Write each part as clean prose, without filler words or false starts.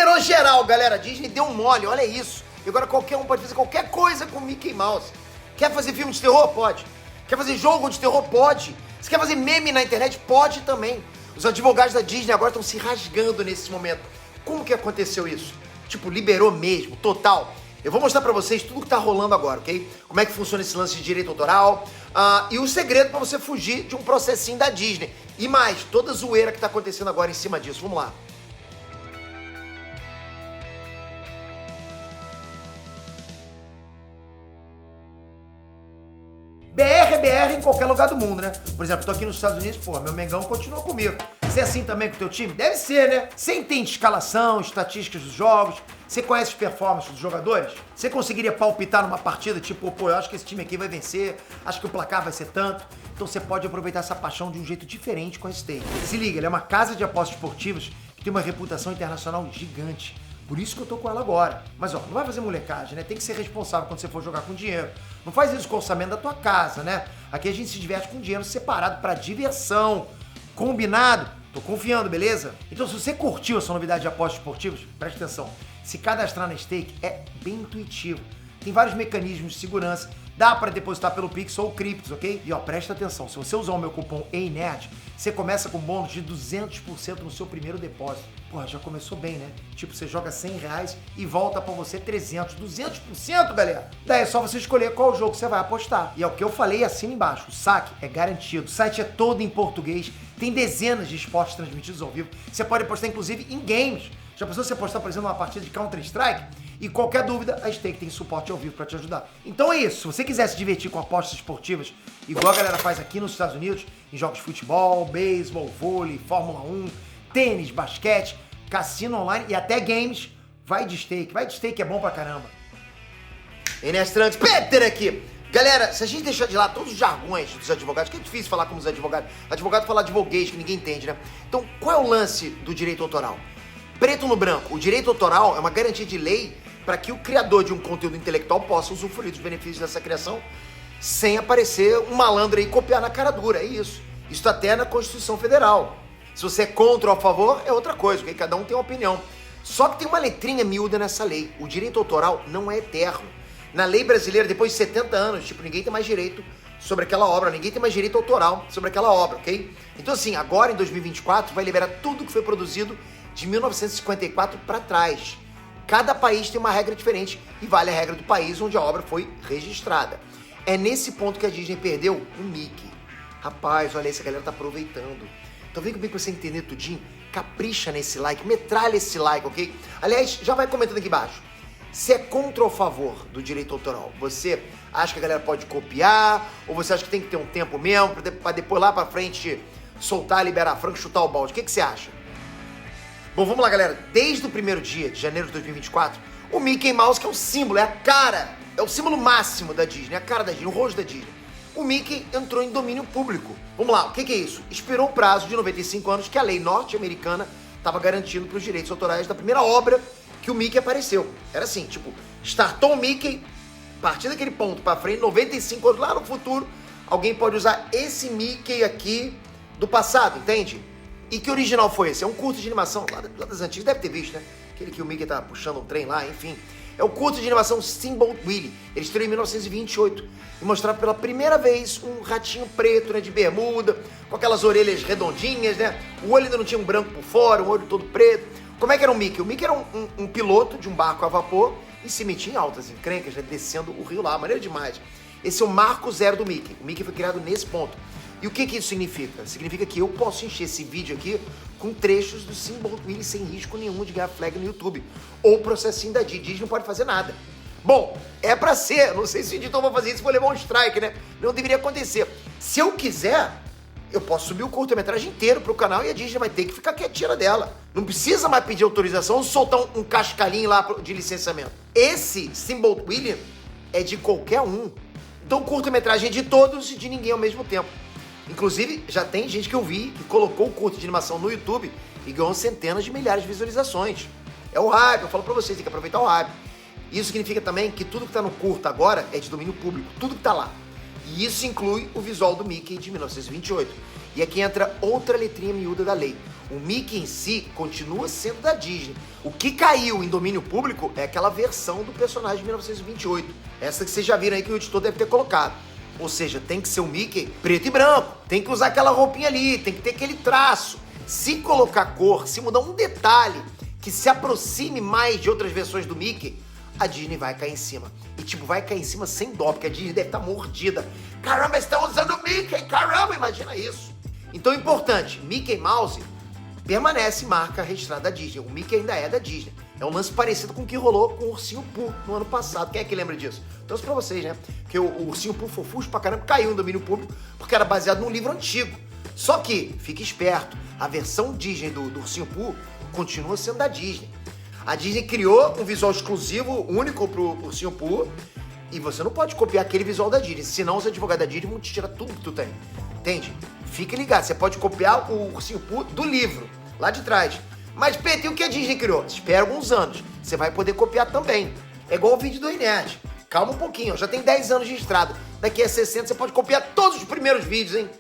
Liberou geral, galera. A Disney deu um mole, olha isso. E agora qualquer um pode fazer qualquer coisa com Mickey Mouse. Quer fazer filme de terror? Pode. Quer fazer jogo de terror? Pode. Se quer fazer meme na internet? Pode também. Os advogados da Disney agora estão se rasgando nesse momento. Como que aconteceu isso? Tipo, liberou mesmo, total. Eu vou mostrar pra vocês tudo que tá rolando agora, ok? Como é que funciona esse lance de direito autoral e o segredo pra você fugir de um processinho da Disney. E mais, toda a zoeira que tá acontecendo agora em cima disso. Vamos lá. BR é BR em qualquer lugar do mundo, né? Por exemplo, tô aqui nos Estados Unidos, pô, meu Mengão continua comigo. Você é assim também com o teu time? Deve ser, né? Você entende escalação, estatísticas dos jogos? Você conhece as performances dos jogadores? Você conseguiria palpitar numa partida, tipo, pô, eu acho que esse time aqui vai vencer, acho que o placar vai ser tanto. Então você pode aproveitar essa paixão de um jeito diferente com a Stake. Se liga, ela é uma casa de apostas esportivas que tem uma reputação internacional gigante. Por isso que eu tô com ela agora. Mas ó, não vai fazer molecagem, né? Tem que ser responsável quando você for jogar com dinheiro. Não faz isso com o orçamento da tua casa, né? Aqui a gente se diverte com dinheiro separado pra diversão. Combinado? Tô confiando, beleza? Então se você curtiu essa novidade de apostas esportivas, preste atenção. Se cadastrar na Stake é bem intuitivo. Tem vários mecanismos de segurança. Dá para depositar pelo Pix ou Criptos, ok? E ó, presta atenção, se você usar o meu cupom EINERD, você começa com bônus de 200% no seu primeiro depósito. Porra, já começou bem, né? Tipo, você joga R$100 e volta pra você 300. 200%, galera! Daí é só você escolher qual jogo você vai apostar. E é o que eu falei assim embaixo, o saque é garantido. O site é todo em português, tem dezenas de esportes transmitidos ao vivo. Você pode apostar, inclusive, em games. Já pensou você apostar, por exemplo, numa partida de Counter-Strike? E qualquer dúvida, a Stake tem suporte ao vivo para te ajudar. Então é isso, se você quiser se divertir com apostas esportivas, igual a galera faz aqui nos Estados Unidos, em jogos de futebol, beisebol, vôlei, Fórmula 1, tênis, basquete, cassino online e até games, vai de Stake é bom pra caramba. Enestrantes, Peter aqui! Galera, se a gente deixar de lado todos os jargões dos advogados, que é difícil falar como os advogados, advogado fala advoguês, que ninguém entende, né? Então, qual é o lance do direito autoral? Preto no branco, o direito autoral é uma garantia de lei para que o criador de um conteúdo intelectual possa usufruir dos benefícios dessa criação sem aparecer um malandro aí e copiar na cara dura, é isso. Isso tá até na Constituição Federal. Se você é contra ou a favor, é outra coisa, porque cada um tem uma opinião. Só que tem uma letrinha miúda nessa lei. O direito autoral não é eterno. Na lei brasileira, depois de 70 anos, tipo, ninguém tem mais direito sobre aquela obra, ninguém tem mais direito autoral sobre aquela obra, ok? Então assim, agora em 2024 vai liberar tudo que foi produzido de 1954 para trás. Cada país tem uma regra diferente e vale a regra do país onde a obra foi registrada. É nesse ponto que a Disney perdeu o Mickey. Rapaz, olha aí, essa galera tá aproveitando. Então vem comigo pra você entender tudinho. Capricha nesse like, metralha esse like, ok? Aliás, já vai comentando aqui embaixo. Se é contra ou a favor do direito autoral, você acha que a galera pode copiar? Ou você acha que tem que ter um tempo mesmo pra depois lá pra frente soltar, liberar franco, chutar o balde? O que você acha? Bom, vamos lá, galera. Desde o primeiro dia de janeiro de 2024, o Mickey Mouse, que é o símbolo, é a cara, é o símbolo máximo da Disney, é a cara da Disney, o rosto da Disney. O Mickey entrou em domínio público. Vamos lá, o que é isso? Expirou o prazo de 95 anos que a lei norte-americana estava garantindo para os direitos autorais da primeira obra que o Mickey apareceu. Era assim, tipo, startou o Mickey, a partir daquele ponto para frente, 95 anos lá no futuro, alguém pode usar esse Mickey aqui do passado, entende? E que original foi esse? É um curto de animação, lá das antigas, deve ter visto, né? Aquele que o Mickey tá puxando um trem lá, enfim. É o curto de animação Steamboat Willie. Ele estreou em 1928 e mostrava pela primeira vez um ratinho preto, né, de bermuda, com aquelas orelhas redondinhas, né? O olho ainda não tinha um branco por fora, um olho todo preto. Como é que era o Mickey? O Mickey era um piloto de um barco a vapor e se metia em altas encrencas, né, descendo o rio lá, maneiro demais. Esse é o marco zero do Mickey. O Mickey foi criado nesse ponto. E o que isso significa? Significa que eu posso encher esse vídeo aqui com trechos do Steamboat Willie sem risco nenhum de ganhar flag no YouTube. Ou processinho da Disney não pode fazer nada. Bom, é pra ser. Não sei se o editor vai fazer isso, vou levar um strike, né? Não deveria acontecer. Se eu quiser, eu posso subir o curta-metragem inteiro pro canal e a Disney vai ter que ficar quietinha dela. Não precisa mais pedir autorização ou soltar um cascalhinho lá de licenciamento. Esse Steamboat Willie é de qualquer um. Então curta-metragem é de todos e de ninguém ao mesmo tempo. Inclusive, já tem gente que eu vi que colocou o curto de animação no YouTube e ganhou centenas de milhares de visualizações. É o hype, eu falo pra vocês, tem que aproveitar o hype. Isso significa também que tudo que tá no curto agora é de domínio público, tudo que tá lá. E isso inclui o visual do Mickey de 1928. E aqui entra outra letrinha miúda da lei. O Mickey em si continua sendo da Disney. O que caiu em domínio público é aquela versão do personagem de 1928. Essa que vocês já viram aí que o editor deve ter colocado. Ou seja, tem que ser o Mickey preto e branco. Tem que usar aquela roupinha ali, tem que ter aquele traço. Se colocar cor, se mudar um detalhe que se aproxime mais de outras versões do Mickey, a Disney vai cair em cima. E tipo, vai cair em cima sem dó, porque a Disney deve estar mordida. Caramba, estão usando o Mickey, caramba, imagina isso. Então, importante, Mickey Mouse permanece marca registrada da Disney. O Mickey ainda é da Disney. É um lance parecido com o que rolou com o Ursinho Pooh no ano passado. Quem é que lembra disso? Trouxe pra vocês, né? Que o Ursinho Pooh fofucho pra caramba caiu no domínio público porque era baseado num livro antigo. Só que, fique esperto, a versão Disney do Ursinho Pooh continua sendo da Disney. A Disney criou um visual exclusivo, único pro Ursinho Pooh, e você não pode copiar aquele visual da Disney, senão os advogados da Disney vão te tirar tudo que tu tem. Entende? Fique ligado, você pode copiar o Ursinho Pooh do livro, lá de trás. Mas, PT, o que a Disney criou? Espera alguns anos, você vai poder copiar também. É igual o vídeo do Inerd. Calma um pouquinho, já tem 10 anos registrado. Daqui a 60 você pode copiar todos os primeiros vídeos, hein?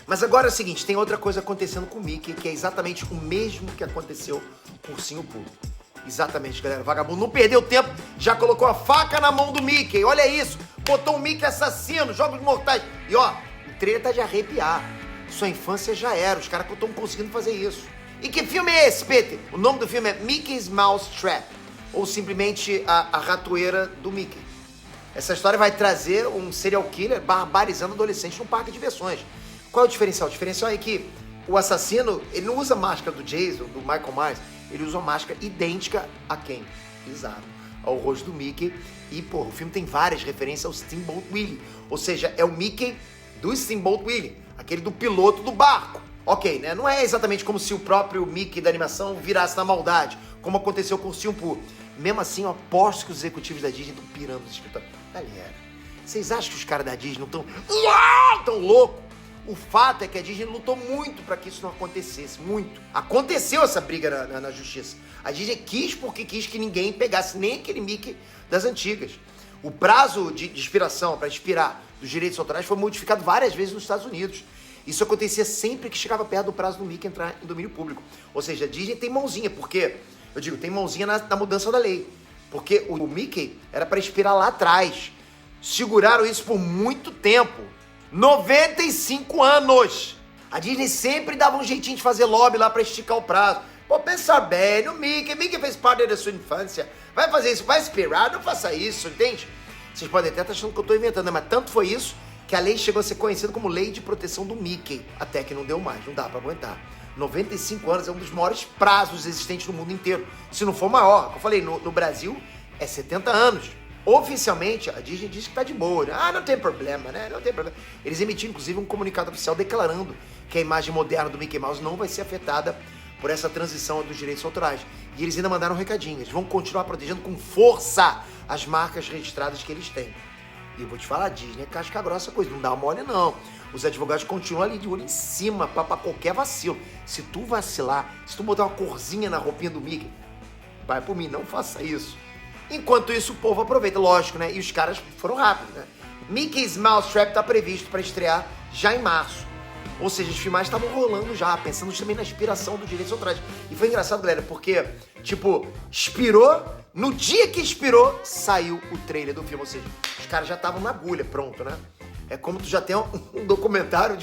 Mas agora é o seguinte, tem outra coisa acontecendo com o Mickey, que é exatamente o mesmo que aconteceu com o Ursinho Pooh. Exatamente, galera. O vagabundo não perdeu tempo, já colocou a faca na mão do Mickey. Olha isso. Botou o Mickey assassino, jogos mortais. E ó, o trailer tá de arrepiar. Sua infância já era. Os caras que estão conseguindo fazer isso. E que filme é esse, Peter? O nome do filme é Mickey's Mouse Trap. Ou simplesmente a ratoeira do Mickey. Essa história vai trazer um serial killer barbarizando adolescentes num parque de diversões. Qual é o diferencial? O diferencial é que o assassino, ele não usa a máscara do Jason, do Michael Myers. Ele usa uma máscara idêntica a quem? Exato, ao rosto do Mickey. E, pô, o filme tem várias referências ao Steamboat Willie. Ou seja, é o Mickey do Steamboat Willie, aquele do piloto do barco. Ok, né? Não é exatamente como se o próprio Mickey da animação virasse na maldade, como aconteceu com o Ursinho Pooh. Mesmo assim, eu aposto que os executivos da Disney estão pirando os escritores. Galera, vocês acham que os caras da Disney não estão tão loucos? O fato é que a Disney lutou muito para que isso não acontecesse, muito. Aconteceu essa briga na justiça. A Disney quis porque quis que ninguém pegasse nem aquele Mickey das antigas. O prazo de expiração para expirar dos direitos autorais foi modificado várias vezes nos Estados Unidos. Isso acontecia sempre que chegava perto do prazo do Mickey entrar em domínio público. Ou seja, a Disney tem mãozinha, porque, eu digo, tem mãozinha na mudança da lei. Porque o Mickey era para expirar lá atrás. Seguraram isso por muito tempo. 95 anos! A Disney sempre dava um jeitinho de fazer lobby lá pra esticar o prazo. Pô, pensa bem, o Mickey fez parte da sua infância. Vai fazer isso, vai esperar, não faça isso, entende? Vocês podem até estar achando que eu tô inventando, né? Mas tanto foi isso que a lei chegou a ser conhecida como Lei de Proteção do Mickey. Até que não deu mais, não dá pra aguentar. 95 anos é um dos maiores prazos existentes no mundo inteiro. Se não for o maior, como eu falei, no Brasil é 70 anos. Oficialmente, a Disney diz que tá de boa, né? Ah, não tem problema, né? Não tem problema. Eles emitiram, inclusive, um comunicado oficial declarando que a imagem moderna do Mickey Mouse não vai ser afetada por essa transição dos direitos autorais. E eles ainda mandaram um recadinho. Eles vão continuar protegendo com força as marcas registradas que eles têm. E eu vou te falar, a Disney é casca grossa coisa, não dá mole não. Os advogados continuam ali de olho em cima pra qualquer vacilo. Se tu vacilar, se tu botar uma corzinha na roupinha do Mickey, vai por mim, não faça isso. Enquanto isso, o povo aproveita, lógico, né? E os caras foram rápidos, né? Mickey's Mouse Trap tá previsto para estrear já em março. Ou seja, os filmagens estavam rolando já, pensando também na inspiração dos direitos autorais. E foi engraçado, galera, porque, tipo, expirou, no dia que expirou, saiu o trailer do filme. Ou seja, os caras já estavam na agulha, pronto, né? É como tu já tem um documentário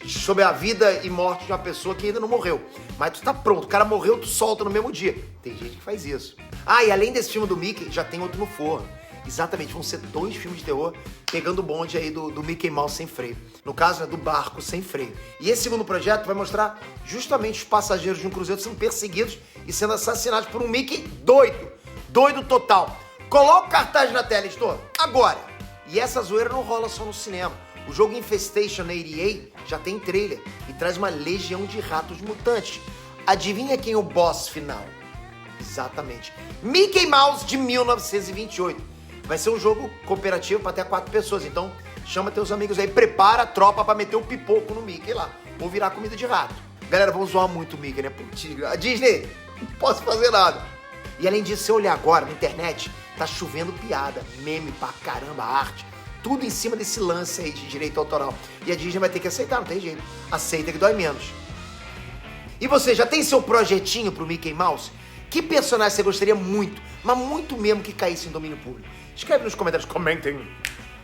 sobre a vida e morte de uma pessoa que ainda não morreu. Mas tu tá pronto, o cara morreu, tu solta no mesmo dia. Tem gente que faz isso. Ah, e além desse filme do Mickey, já tem outro no forno. Exatamente, vão ser 2 filmes de terror pegando o bonde aí do Mickey Mouse sem freio. No caso, né, do barco sem freio. E esse segundo projeto vai mostrar justamente os passageiros de um cruzeiro sendo perseguidos e sendo assassinados por um Mickey doido. Doido total. Coloca o cartaz na tela, editor. Agora. E essa zoeira não rola só no cinema. O jogo Infestation 88 já tem trailer e traz uma legião de ratos mutantes. Adivinha quem é o boss final? Exatamente. Mickey Mouse de 1928. Vai ser um jogo cooperativo para até 4 pessoas. Então, chama teus amigos aí, prepara a tropa para meter o pipoco no Mickey lá. Ou virar comida de rato. Galera, vamos zoar muito o Mickey, né? Putz, a Disney, não posso fazer nada. E além disso, se eu olhar agora na internet, tá chovendo piada, meme pra caramba, arte. Tudo em cima desse lance aí de direito autoral. E a Disney vai ter que aceitar, não tem jeito. Aceita que dói menos. E você já tem seu projetinho pro Mickey Mouse? Que personagem você gostaria muito, mas muito mesmo que caísse em domínio público? Escreve nos comentários, comentem.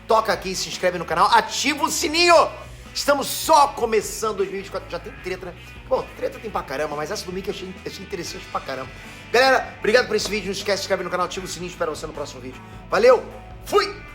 Toca aqui, se inscreve no canal, ativa o sininho. Estamos só começando 2024, já tem treta, né? Bom, treta tem pra caramba, mas essa do Mickey eu achei interessante pra caramba. Galera, obrigado por esse vídeo, não esquece de se inscrever no canal, ativa o sininho, espero você no próximo vídeo. Valeu, fui!